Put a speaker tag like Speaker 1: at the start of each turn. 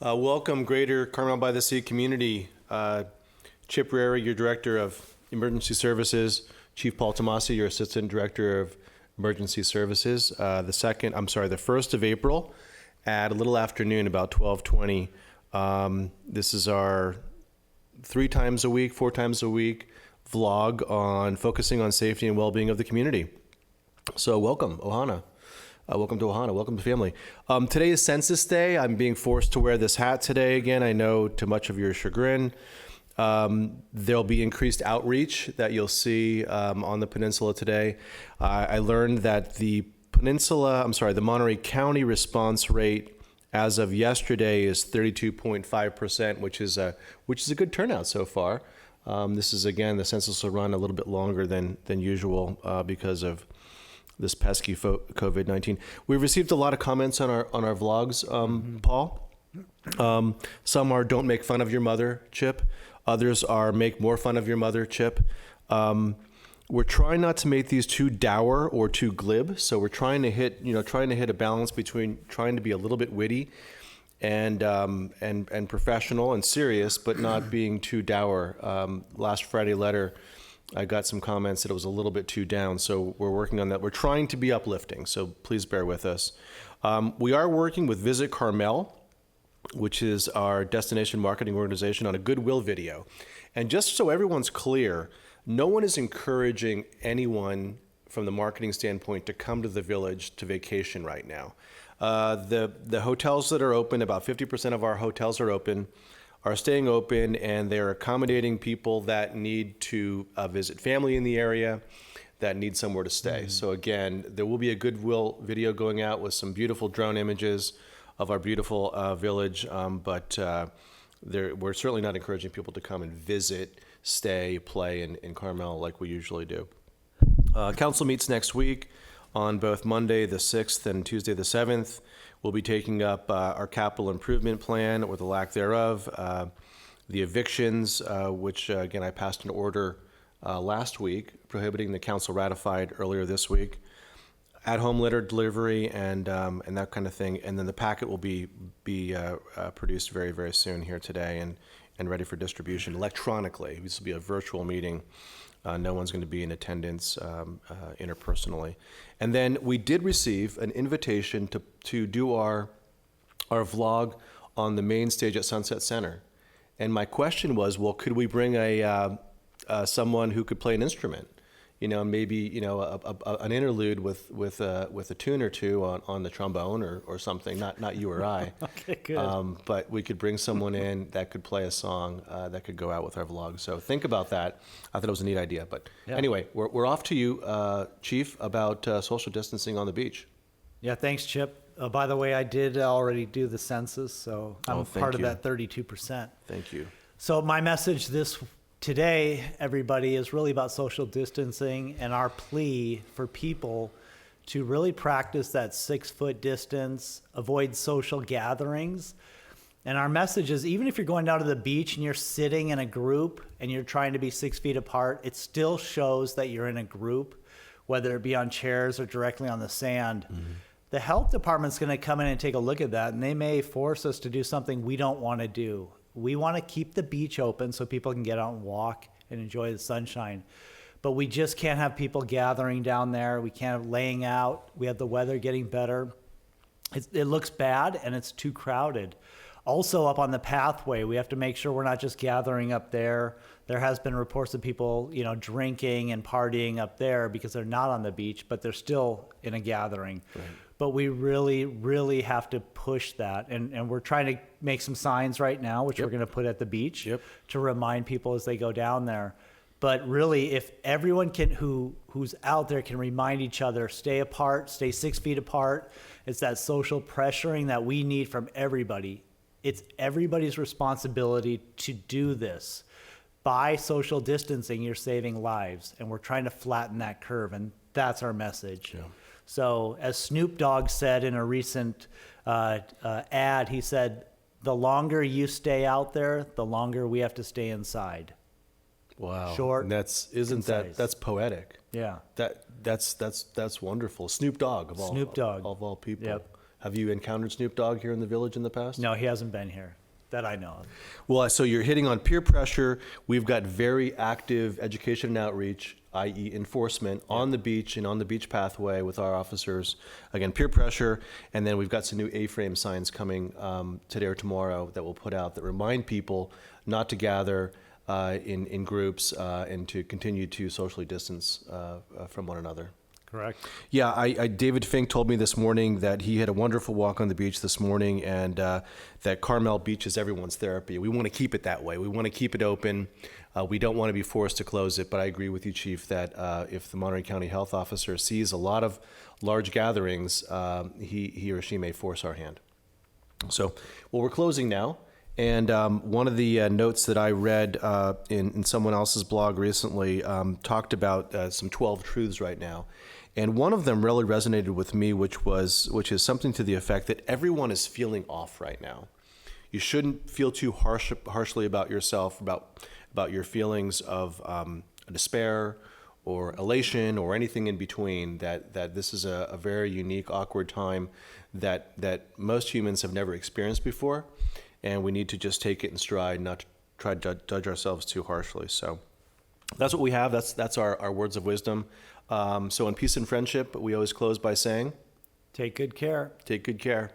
Speaker 1: Welcome, Greater Carmel-by-the-Sea community. Chip Rary, your Director of Emergency Services. Chief Paul Tomasi, your Assistant Director of Emergency Services. The 1st of April at a little afternoon, about 12:20. This is our 4 times a week vlog on focusing on safety and well-being of the community. So welcome, Ohana. Welcome to Ohana. Welcome to family. Today is Census Day. I'm being forced to wear this hat today again. I know to much of your chagrin. There'll be increased outreach that you'll see on the peninsula today. I learned that the Monterey County response rate as of yesterday is 32.5%, which is a good turnout so far. This is, again, the census will run a little bit longer than usual because of this pesky COVID-19. We've received a lot of comments on our vlogs, Paul. Some are "Don't make fun of your mother," Chip. Others are "Make more fun of your mother," Chip. We're trying not to make these too dour or too glib. So we're trying to hit a balance between trying to be a little bit witty and professional and serious, but not being too dour. Last Friday letter, I got some comments that it was a little bit too down, so we're working on that. We're trying to be uplifting, so please bear with us. We are working with Visit Carmel, which is our destination marketing organization, on a goodwill video. And just so everyone's clear, no one is encouraging anyone from the marketing standpoint to come to the village to vacation right now. The hotels that are open, about 50% of our hotels are staying open, and they're accommodating people that need to visit family in the area, that need somewhere to stay. So again, there will be a goodwill video going out with some beautiful drone images of our beautiful village, but we're certainly not encouraging people to come and visit, stay, play in Carmel like we usually do. Council meets next week on both Monday the 6th and Tuesday the 7th. We'll be taking up our capital improvement plan, or the lack thereof, the evictions, which again I passed an order last week prohibiting, the council ratified earlier this week, at-home litter delivery and that kind of thing. And then the packet will be produced very, very soon here today and ready for distribution electronically. This will be a virtual meeting. No one's going to be in attendance interpersonally. And then we did receive an invitation to do our vlog on the main stage at Sunset Center. And my question was, well, could we bring someone who could play an instrument? Maybe an interlude with a tune or two on the trombone or something. Not you or I.
Speaker 2: Okay, good.
Speaker 1: But we could bring someone in that could play a song that could go out with our vlog. So think about that. I thought it was a neat idea. But Anyway, we're off to you, Chief, about social distancing on the beach.
Speaker 2: Yeah, thanks, Chip. By the way, I did already do the census, so I'm part of that 32%.
Speaker 1: Thank you.
Speaker 2: So my message today, everybody, is really about social distancing and our plea for people to really practice that 6-foot distance, avoid social gatherings. And our message is, even if you're going down to the beach and you're sitting in a group and you're trying to be 6 feet apart, it still shows that you're in a group, whether it be on chairs or directly on the sand. Mm-hmm. The health department's going to come in and take a look at that, and they may force us to do something we don't want to do. We want to keep the beach open so people can get out and walk and enjoy the sunshine. But we just can't have people gathering down there. We can't have laying out. We have the weather getting better. It looks bad, and it's too crowded. Also, up on the pathway, we have to make sure we're not just gathering up there. There has been reports of people, drinking and partying up there because they're not on the beach, but they're still in a gathering. Right. But we really, really have to push that. And we're trying to make some signs right now, which we're going to put at the beach to remind people as they go down there. But really, if everyone who's out there can remind each other, stay apart, stay 6 feet apart, it's that social pressuring that we need from everybody. It's everybody's responsibility to do this. By social distancing, you're saving lives, and we're trying to flatten that curve, and that's our message. Yeah. So as Snoop Dogg said in a recent ad, he said, the longer you stay out there, the longer we have to stay inside.
Speaker 1: Wow.
Speaker 2: Short.
Speaker 1: And that's poetic.
Speaker 2: Yeah.
Speaker 1: That's wonderful. Snoop Dogg of all people.
Speaker 2: Yep.
Speaker 1: Have you encountered Snoop Dogg here in the village in the past?
Speaker 2: No, he hasn't been here that I know of.
Speaker 1: Well, so you're hitting on peer pressure. We've got very active education and outreach, i.e. enforcement, on the beach and on the beach pathway with our officers. Again, peer pressure. And then we've got some new A-frame signs coming today or tomorrow that we'll put out that remind people not to gather in groups and to continue to socially distance from one another.
Speaker 2: Correct.
Speaker 1: Yeah, David Fink told me this morning that he had a wonderful walk on the beach this morning, and that Carmel Beach is everyone's therapy. We want to keep it that way. We want to keep it open. We don't want to be forced to close it, but I agree with you, Chief, that if the Monterey County Health Officer sees a lot of large gatherings, he or she may force our hand. So, well, we're closing now. And one of the notes that I read in someone else's blog recently talked about some 12 truths right now. And one of them really resonated with me, which is something to the effect that everyone is feeling off right now. You shouldn't feel too harshly about yourself, about your feelings of despair or elation or anything in between, that this is a very unique, awkward time that most humans have never experienced before. And we need to just take it in stride, not to try to judge ourselves too harshly. So that's what we have. That's our words of wisdom. So in peace and friendship, we always close by saying,
Speaker 2: Take good care.
Speaker 1: take good care.